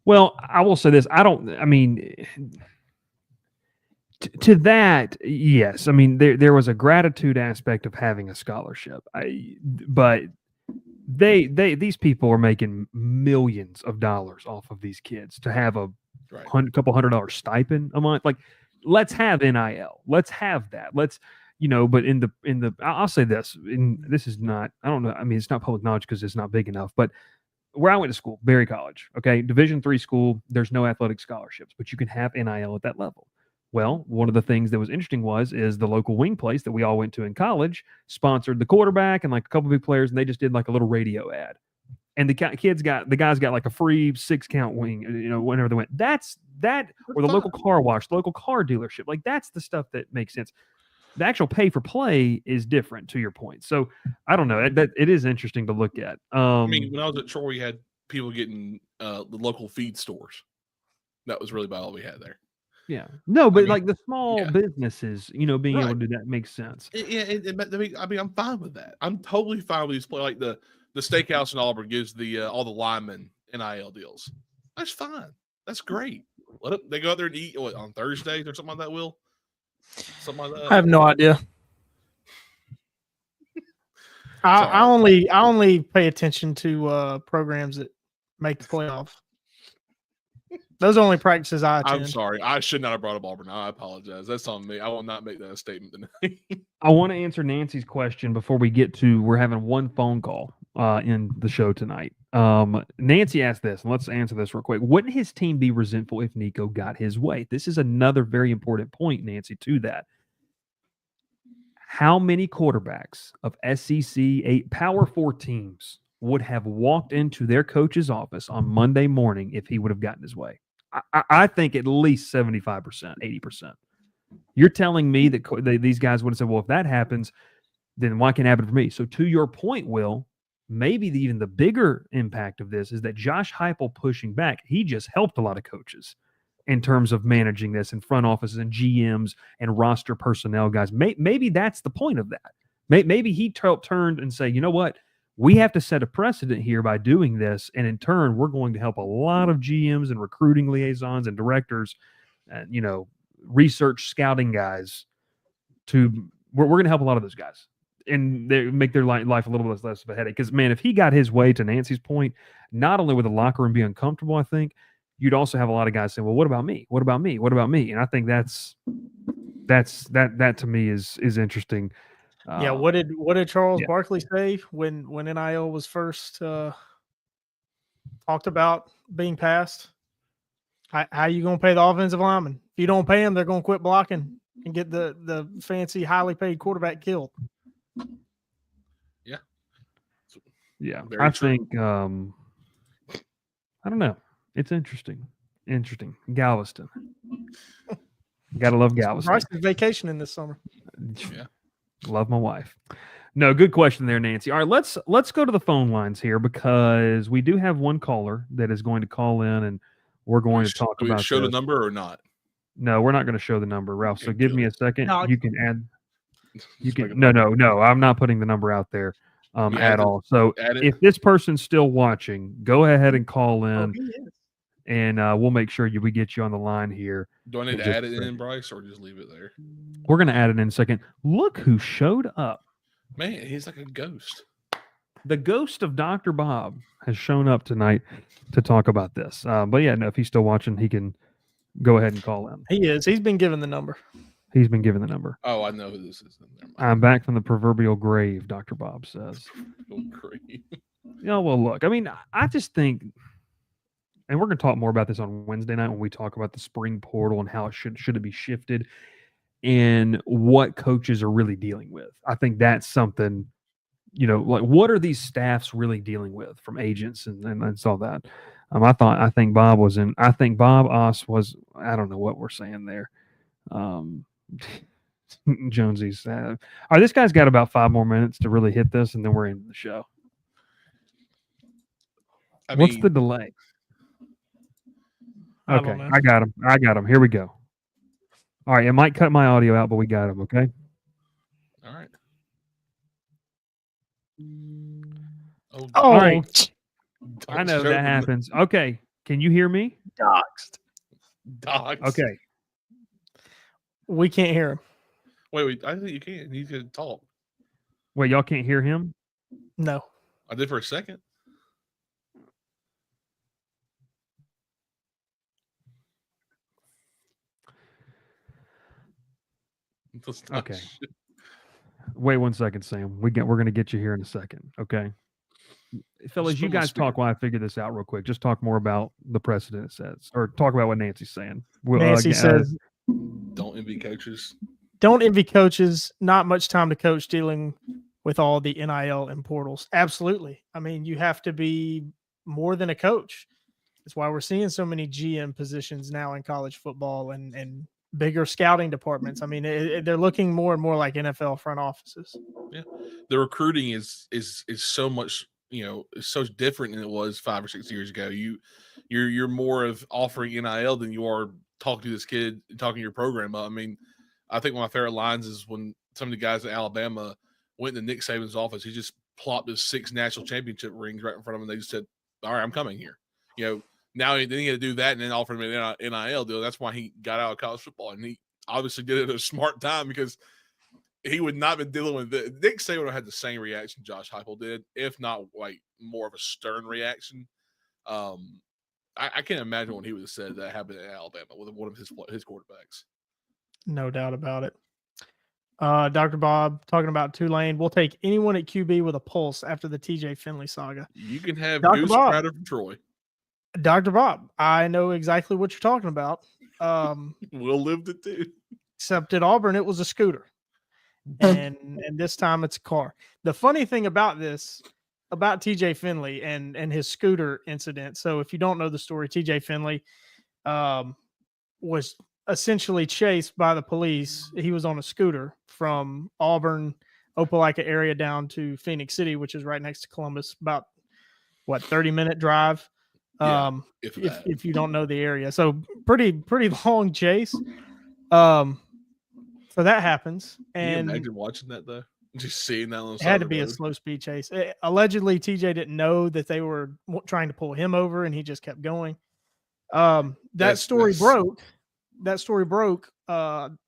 Well, I will say this. To that, yes. I mean, there was a gratitude aspect of having a scholarship. But these people are making millions of dollars off of these kids to have a couple $100 stipend a month. Like, let's have NIL. Let's have that. Let's, but in the I'll say this, and this is not, I don't know. I mean, it's not public knowledge because it's not big enough, but where I went to school, Berry College, okay, Division III school, there's no athletic scholarships, but you can have NIL at that level. Well, one of the things that was interesting is the local wing place that we all went to in college sponsored the quarterback and like a couple big players, and they just did like a little radio ad. And the guys got like a free 6-count wing, whenever they went. Or the local car wash, the local car dealership. Like that's the stuff that makes sense. The actual pay for play is different, to your point. So I don't know. It is interesting to look at. I mean, when I was at Troy, we had people getting the local feed stores. That was really about all we had there. Yeah. No, but like the small businesses, being able to do that makes sense. I'm fine with that. I'm totally fine with these play. Like the steakhouse in Auburn gives the all the linemen NIL deals. That's fine. That's great. They go out there and eat on Thursdays or something like that. Will something like that? I have no idea. I only pay attention to programs that make the playoff. Those are only practices I attend. I'm sorry. I should not have brought up Auburn. I apologize. That's on me. I will not make that a statement tonight. I want to answer Nancy's question before we get to we're having one phone call in the show tonight. Nancy asked this, and let's answer this real quick. Wouldn't his team be resentful if Nico got his way? This is another very important point, Nancy, to that. How many quarterbacks of SEC 8 Power 4 teams would have walked into their coach's office on Monday morning if he would have gotten his way? I think at least 75%, 80%. You're telling me that these guys would have said, well, if that happens, then why can't it happen for me? So to your point, Will, maybe even the bigger impact of this is that Josh Heupel pushing back, he just helped a lot of coaches in terms of managing this in front offices and GMs and roster personnel guys. Maybe that's the point of that. Maybe he turned and say, you know what? We have to set a precedent here by doing this, and in turn, we're going to help a lot of GMs and recruiting liaisons and directors, and research scouting guys. We're going to help a lot of those guys and make their life a little bit less of a headache. Because man, if he got his way, to Nancy's point, not only would the locker room be uncomfortable, I think you'd also have a lot of guys saying, "Well, what about me? What about me? What about me?" And I think that to me is interesting. Yeah, what did Charles Barkley say when NIL was first talked about being passed? How you going to pay the offensive lineman? If you don't pay them, they're going to quit blocking and get the fancy, highly paid quarterback killed. Yeah, I think I don't know. It's interesting. Galveston. Gotta love Galveston. Bryce is vacationing this summer. Yeah. Love my wife. No, good question there, Nancy. All right, let's go to the phone lines here because we do have one caller that is going to call in, and we're going to talk about. Show the number or not? No, we're not going to show the number, Ralph. So give me a second. No, you can add. You can. No. I'm not putting the number out there at all. So if this person's still watching, go ahead and call in, and we'll make sure we get you on the line here. Do I need to add it in, Bryce, or just leave it there? We're going to add it in a second. Look who showed up. Man, he's like a ghost. The ghost of Dr. Bob has shown up tonight to talk about this. But yeah, no, if he's still watching, he can go ahead and call in. He is. He's been given the number. He's been given the number. Oh, I know who this is. I'm back from the proverbial grave, Dr. Bob says. Grave. Well, look, I mean, I just think, and we're going to talk more about this on Wednesday night when we talk about the spring portal and how it should it be shifted and what coaches are really dealing with. I think that's something, like what are these staffs really dealing with from agents and all that. I think Bob Oss was, I don't know what we're saying there. Jonesy's. All right, this guy's got about 5 more minutes to really hit this, and then we're in the show. What's the delay? Okay, I got him. Here we go. All right, it might cut my audio out, but we got him, okay? All right. Oh, all right. I know that happens. Okay, can you hear me? Doxed. Okay. We can't hear him. Wait, I think you can. He could talk. Wait, y'all can't hear him? No. I did for a second. Okay. Wait 1 second, Sam. We're going to get you here in a second. Okay. Fellas, you guys talk while I figure this out real quick. Just talk more about the precedent it says, or talk about what Nancy's saying. Nancy says Don't envy coaches. Don't envy coaches. Not much time to coach dealing with all the NIL and portals. Absolutely. I mean, you have to be more than a coach. That's why we're seeing so many GM positions now in college football and bigger scouting departments. I mean, they're looking more and more like NFL front offices. Yeah, the recruiting is so much, it's so different than it was 5 or 6 years ago. You're more of offering NIL than you are talking to this kid, talking your program up. I mean, I think one of my favorite lines is when some of the guys at Alabama went to Nick Saban's office. He just plopped his 6 national championship rings right in front of him. And they just said, "All right, I'm coming here." Now then he had to do that and then offer him an NIL deal. That's why he got out of college football, and he obviously did it at a smart time because he would not have been dealing with it. Nick Saban had the same reaction Josh Heupel did, if not like more of a stern reaction. I can't imagine what he would have said that happened in Alabama with one of his quarterbacks. No doubt about it. Dr. Bob talking about Tulane. We'll take anyone at QB with a pulse after the TJ Finley saga. You can have Dr. Goose Bob. Crowder from Troy. Dr. Bob, I know exactly what you're talking about. We'll live to do. Except at Auburn, it was a scooter. And this time it's a car. The funny thing about this, about TJ Finley and his scooter incident. So if you don't know the story, TJ Finley was essentially chased by the police. He was on a scooter from Auburn, Opelika area down to Phoenix City, which is right next to Columbus, about 30-minute drive. If you don't know the area. So pretty long chase. So that happens. Can you And imagine watching that though? Just seeing that on the it side had of to the be a road? slow speed chase. Allegedly, TJ didn't know that they were trying to pull him over, and he just kept going. That story broke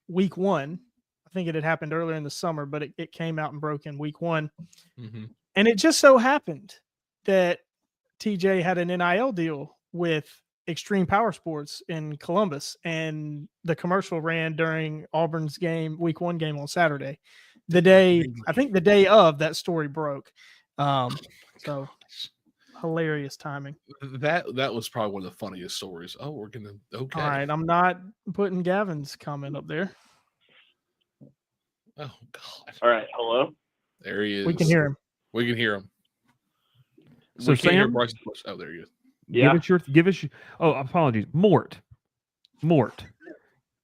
week 1. I think it had happened earlier in the summer, but it came out and broke in week 1. Mm-hmm. And it just so happened that TJ had an NIL deal with Extreme Power Sports in Columbus, and the commercial ran during Auburn's week 1 game on Saturday. I think the day of that story broke. So hilarious timing. That was probably one of the funniest stories. Oh, we're gonna okay. All right, I'm not putting Gavin's comment up there. Oh God. All right, hello. There he is. We can hear him. We can hear him. So we can't hear Sam, Bryce's voice. Oh, there he is. Yeah. give us. Oh, apologies, Mort.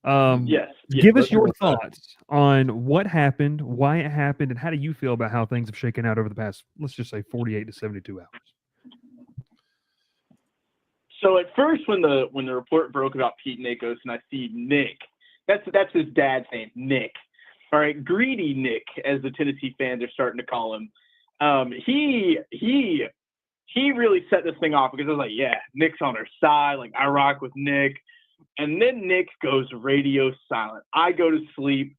Yes. Give us your thoughts on what happened, why it happened, and how do you feel about how things have shaken out over the past, let's just say, 48 to 72 hours. So at first, when the report broke about Pete Nikos, and I see Nick, that's his dad's name, Nick. All right, Greedy Nick, as the Tennessee fans are starting to call him. He really set this thing off because I was like, yeah, Nick's on our side. Like, I rock with Nick. And then Nick goes radio silent. I go to sleep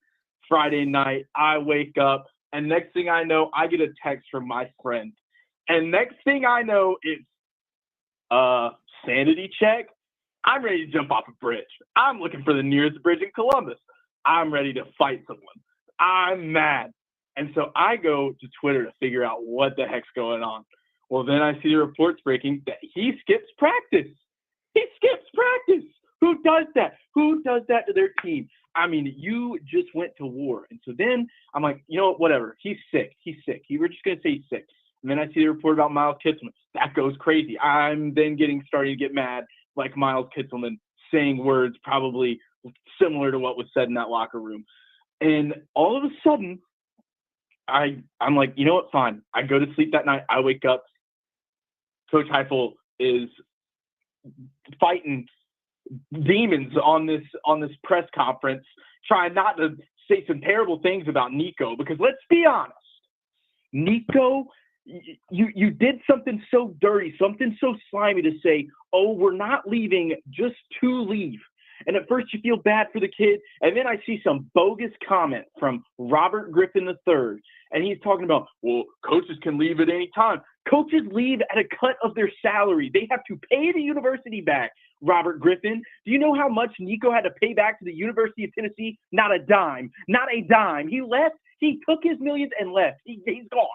Friday night. I wake up, and next thing I know, I get a text from my friend. And next thing I know, it's sanity check. I'm ready to jump off a bridge. I'm looking for the nearest bridge in Columbus. I'm ready to fight someone. I'm mad. And so I go to Twitter to figure out what the heck's going on. Well, then I see the reports breaking that he skips practice. He skips practice. Who does that? Who does that to their team? I mean, you just went to war. And so then I'm like, you know what, whatever. He's sick. We're just going to say he's sick. And then I see the report about Miles Kitselman. That goes crazy. I'm then starting to get mad like Miles Kitselman, saying words probably similar to what was said in that locker room. And all of a sudden, I'm like, you know what, fine. I go to sleep that night. I wake up. Coach Heupel is fighting demons on this press conference, trying not to say some terrible things about Nico, because let's be honest, Nico, you did something so dirty, something so slimy to say, oh, we're not leaving just to leave. And at first you feel bad for the kid, and then I see some bogus comment from Robert Griffin III, and he's talking about, well, coaches can leave at any time. Coaches leave at a cut of their salary. They have to pay the university back. Robert Griffin, do you know how much Nico had to pay back to the University of Tennessee? Not a dime. Not a dime. He left. He took his millions and left. He's gone.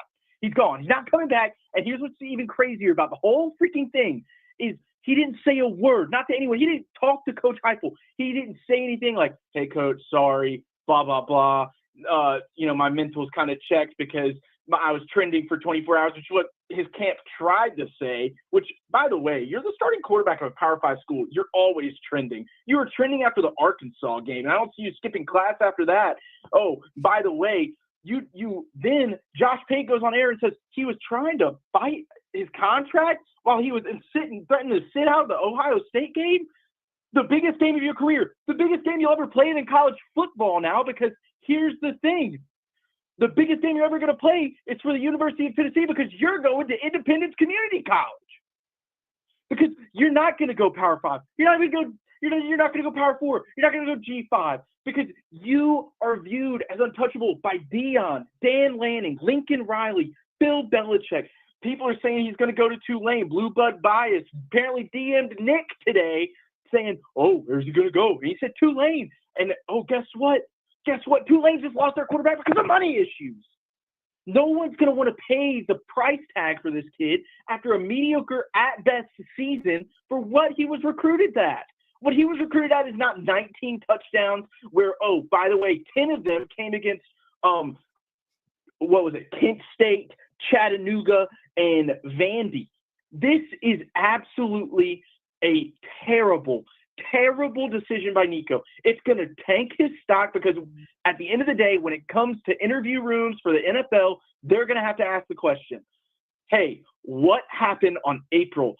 He's gone. He's not coming back. And here's what's even crazier about the whole freaking thing is He didn't say a word, not to anyone. He didn't talk to Coach Heupel. He didn't say anything like, hey, Coach, sorry, blah, blah, blah. My mental's kind of checked because I was trending for 24 hours, which is what his camp tried to say, which, by the way, you're the starting quarterback of a Power 5 school. You're always trending. You were trending after the Arkansas game, and I don't see you skipping class after that. Oh, by the way, then Josh Pate goes on air and says he was trying to fight his contract while he was threatening to sit out of the Ohio State game. The biggest game of your career, the biggest game you'll ever play in college football now, because here's the thing. The biggest game you're ever going to play is for the University of Tennessee, because you're going to Independence Community College. Because you're not going to go Power 5. You're not going to go Power 4. You're not going to go G5, because you are viewed as untouchable by Dion, Dan Lanning, Lincoln Riley, Bill Belichick. People are saying he's going to go to Tulane. Blue Blood bias apparently DM'd Nick today saying, oh, where's he going to go? And he said Tulane. And, guess what? Tulane just lost their quarterback because of money issues. No one's going to want to pay the price tag for this kid after a mediocre at best season for what he was recruited at. What he was recruited at is not 19 touchdowns where, by the way, 10 of them came against, Kent State, Chattanooga, and Vandy. This is absolutely a terrible decision by Nico. It's going to tank his stock, because at the end of the day, when it comes to interview rooms for the NFL, they're going to have to ask the question, hey, what happened on April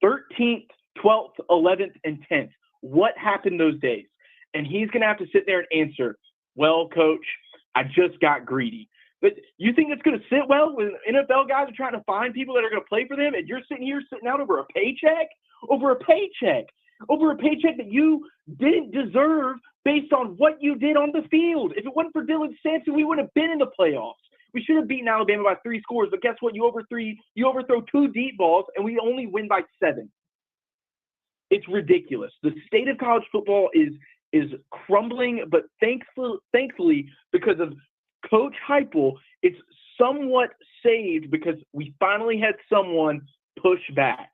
13th, 12th, 11th, and 10th? What happened those days? And he's going to have to sit there and answer, well, Coach, I just got greedy. But you think it's going to sit well when NFL guys are trying to find people that are going to play for them, and you're sitting out over a paycheck? Over a paycheck that you didn't deserve based on what you did on the field. If it wasn't for Dylan Sampson, we wouldn't have been in the playoffs. We should have beaten Alabama by 3 scores, but guess what? You overthrow 2 deep balls, and we only win by 7. It's ridiculous. The state of college football is crumbling, but thankfully, because of Coach Heupel, it's somewhat saved because we finally had someone push back.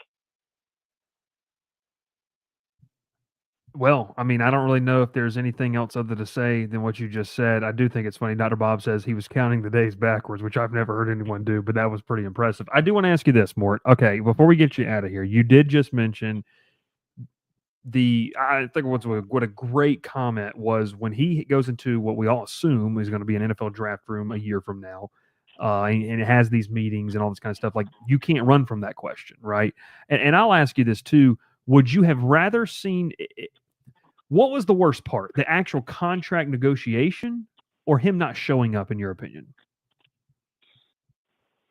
Well, I mean, I don't really know if there's anything else other to say than what you just said. I do think it's funny. Dr. Bob says he was counting the days backwards, which I've never heard anyone do, but that was pretty impressive. I do want to ask you this, Mort. Okay, before we get you out of here, you did just mention I think what a great comment was when he goes into what we all assume is going to be an NFL draft room a year from now, and it has these meetings and all this kind of stuff. Like, you can't run from that question, right? And I'll ask you this too. Would you have rather seen what was the worst part, the actual contract negotiation or him not showing up, in your opinion?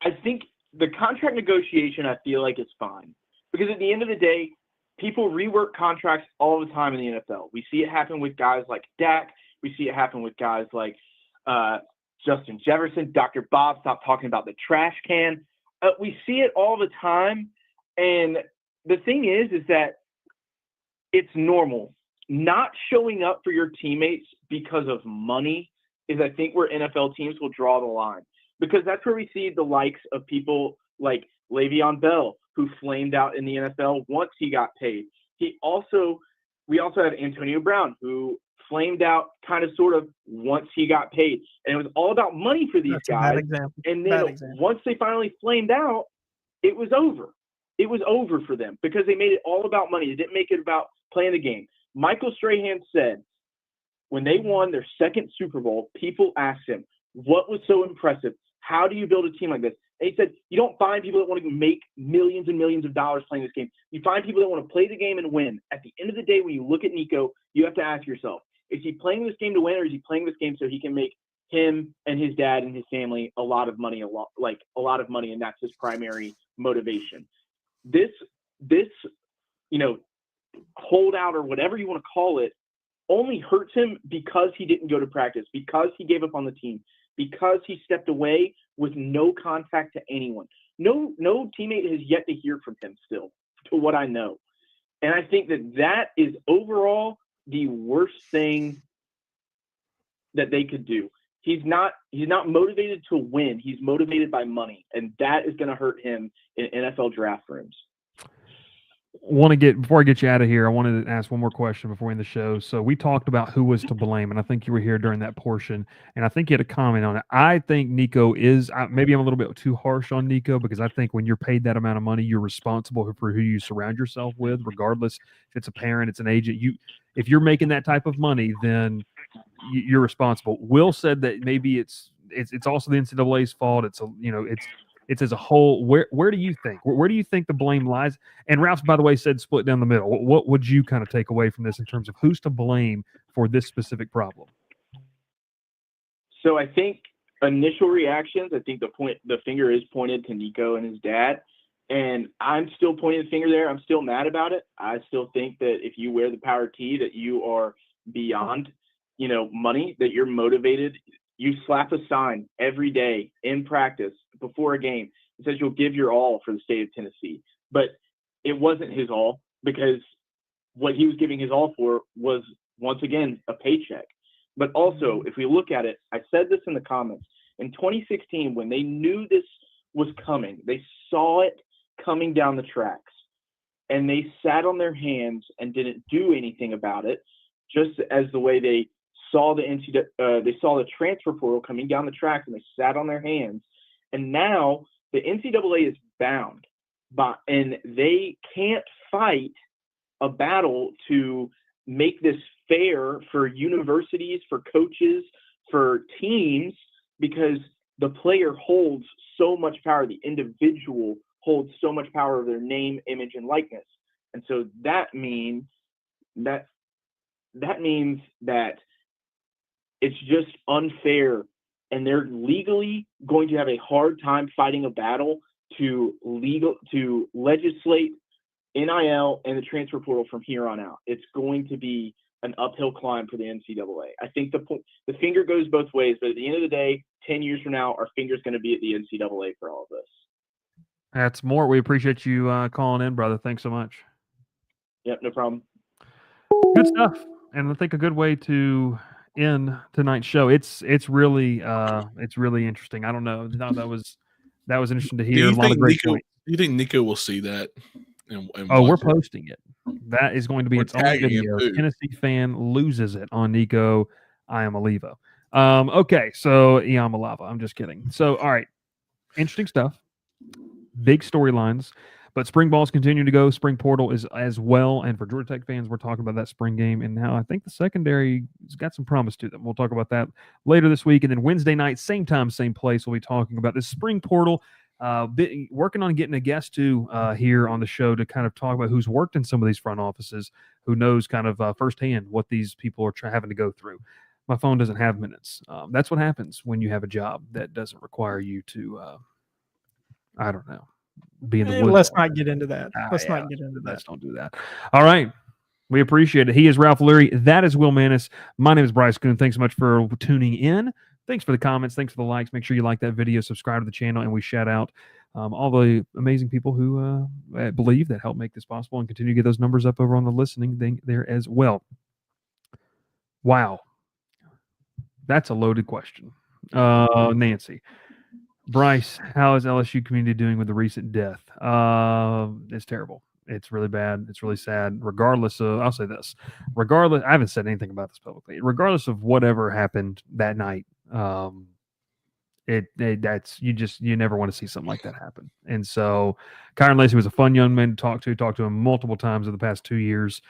I think the contract negotiation, I feel like, is fine, because at the end of the day, people rework contracts all the time in the NFL. We see it happen with guys like Dak. We see it happen with guys like Justin Jefferson. Dr. Bob, stop talking about the trash can. We see it all the time. And the thing is that it's normal. Not showing up for your teammates because of money is, I think, where NFL teams will draw the line, because that's where we see the likes of people like Le'Veon Bell, who flamed out in the NFL once he got paid. We also have Antonio Brown, who flamed out kind of sort of once he got paid. And it was all about money for these guys. And then once they finally flamed out, it was over. It was over for them because they made it all about money. They didn't make it about playing the game. Michael Strahan said when they won their second Super Bowl, people asked him, what was so impressive? How do you build a team like this? And he said, you don't find people that want to make millions and millions of dollars playing this game. You find people that want to play the game and win. At the end of the day, when you look at Nico, you have to ask yourself, is he playing this game to win, or is he playing this game so he can make him and his dad and his family a lot of money, and that's his primary motivation. This holdout or whatever you want to call it only hurts him because he didn't go to practice, because he gave up on the team, because he stepped away with no contact to anyone. No teammate has yet to hear from him still, to what I know. And I think that is overall the worst thing that they could do. He's not motivated to win. He's motivated by money, and that is going to hurt him in NFL draft rooms. before I get you out of here, I wanted to ask one more question before we end the show. So we talked about who was to blame, and I think you were here during that portion, and I think you had a comment on it. I think Nico is maybe I'm a little bit too harsh on Nico because I think when you're paid that amount of money, you're responsible for who you surround yourself with, regardless if it's a parent, it's an agent. If you're making that type of money, then you're responsible. Will said that maybe it's also the NCAA's fault. It's as a whole. Where do you think? Where do you think the blame lies? And Ralph, by the way, said split down the middle. What would you kind of take away from this in terms of who's to blame for this specific problem? So I think initial reactions, I think the finger is pointed to Nico and his dad. And I'm still pointing the finger there. I'm still mad about it. I still think that if you wear the power tee, that you are beyond, money, that you're motivated. You slap a sign every day in practice before a game that says you'll give your all for the state of Tennessee. But it wasn't his all, because what he was giving his all for was, once again, a paycheck. But also, if we look at it, I said this in the comments, in 2016, when they knew this was coming, they saw it coming down the tracks, and they sat on their hands and didn't do anything about it, just as the way they saw they saw the transfer portal coming down the tracks, and they sat on their hands. And now the NCAA is bound and they can't fight a battle to make this fair for universities, for coaches, for teams, because the player holds so much power. The individual holds so much power of their name, image, and likeness. And so that means that it's just unfair, and they're legally going to have a hard time fighting a battle to legislate NIL and the transfer portal from here on out. It's going to be an uphill climb for the NCAA. I think the finger goes both ways, but at the end of the day, 10 years from now, our finger's going to be at the NCAA for all of this. That's more. We appreciate you calling in, brother. Thanks so much. Yep, no problem. Good stuff. And I think a good way to end tonight's show. It's really interesting. I don't know. That was interesting to hear. A lot of great points. Do you think Nico will see that? And we're posting it. That is going to be its own video. Tennessee fan loses it on Nico Iamaleava. Okay, so Iamaleava. I'm just kidding. So, all right, interesting stuff. Big storylines. But spring balls continue to go. Spring portal is as well. And for Georgia Tech fans, we're talking about that spring game. And now I think the secondary has got some promise to them. We'll talk about that later this week. And then Wednesday night, same time, same place, we'll be talking about this spring portal. Working on getting a guest here on the show to kind of talk about who's worked in some of these front offices, who knows kind of firsthand what these people are having to go through. My phone doesn't have minutes. That's what happens when you have a job that doesn't require you to, I don't know. Let's not get into that. Let's not get into that. Let's don't do that. All right. We appreciate it. He is Ralph Leary. That is Will Manis. My name is Bryce Koon. Thanks so much for tuning in. Thanks for the comments. Thanks for the likes. Make sure you like that video, subscribe to the channel, and we shout out all the amazing people who believe that help make this possible and continue to get those numbers up over on the listening thing there as well. Wow. That's a loaded question. Nancy. Bryce, how is LSU community doing with the recent death? It's terrible. It's really bad. It's really sad. Regardless of, I'll say this, I haven't said anything about this publicly. Regardless of whatever happened that night, you never want to see something like that happen. And so Kyron Lacey was a fun young man to talk to him multiple times in the past 2 years,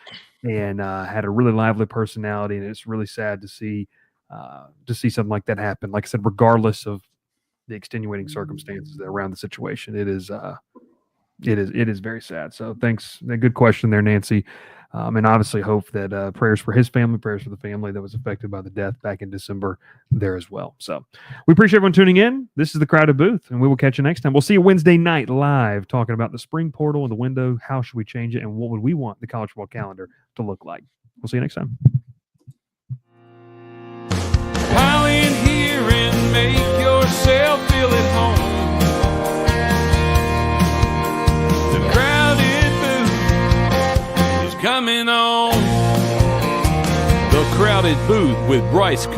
and had a really lively personality. And it's really sad to see something like that happen. Like I said, regardless of the extenuating circumstances around the situation, it is very sad. So thanks. A good question there, Nancy. And obviously hope that prayers for his family, prayers for the family that was affected by the death back in December there as well. So we appreciate everyone tuning in. This is the Crowded Booth, and we will catch you next time. We'll see you Wednesday night live talking about the spring portal and the window. How should we change it, and what would we want the college football calendar to look like? We'll see you next time. Pile in here and make yourself feel at home. The Crowded Booth is coming on. The Crowded Booth with Bryce Koon.